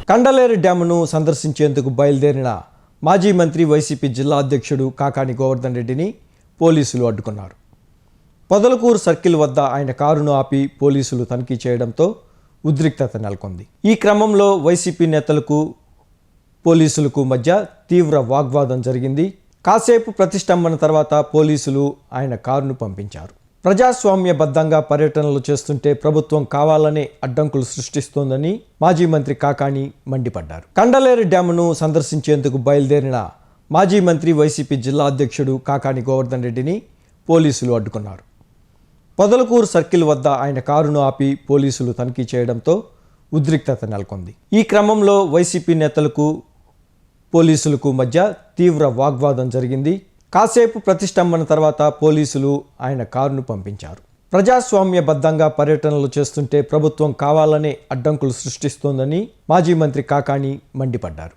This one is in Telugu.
కండలేరు డ్యామును సందర్శించేందుకు బయలుదేరిన మాజీ మంత్రి వైసీపీ జిల్లా అధ్యక్షుడు కాకాని గోవర్ధన్ రెడ్డిని పోలీసులు అడ్డుకున్నారు. పొదలకూరు సర్కిల్ వద్ద ఆయన కారును ఆపి పోలీసులు తనిఖీ చేయడంతో ఉద్రిక్తత నెలకొంది. ఈ క్రమంలో వైసీపీ నేతలకు పోలీసులకు మధ్య తీవ్ర వాగ్వాదం జరిగింది. కాసేపు ప్రతిష్టంభన తర్వాత పోలీసులు ఆయన కారును పంపించారు. ప్రజాస్వామ్యబద్ధంగా పర్యటనలు చేస్తుంటే ప్రభుత్వం కావాలనే అడ్డంకులు సృష్టిస్తోందని మాజీ మంత్రి కాకాని మండిపడ్డారు. కండలేరు డ్యామును సందర్శించేందుకు బయలుదేరిన మాజీ మంత్రి వైసీపీ జిల్లా అధ్యక్షుడు కాకాని గోవర్ధన్ రెడ్డిని పోలీసులు అడ్డుకున్నారు. పొదలకూరు సర్కిల్ వద్ద ఆయన కారును ఆపి పోలీసులు తనిఖీ చేయడంతో ఉద్రిక్తత నెలకొంది. ఈ క్రమంలో వైసీపీ నేతలకు పోలీసులకు మధ్య తీవ్ర వాగ్వాదం జరిగింది. కాసేపు ప్రతిష్టంభన తర్వాత పోలీసులు ఆయన కారును పంపించారు. ప్రజాస్వామ్యబద్ధంగా పర్యటనలు చేస్తుంటే ప్రభుత్వం కావాలనే అడ్డంకులు సృష్టిస్తోందని మాజీ మంత్రి కాకాని మండిపడ్డారు.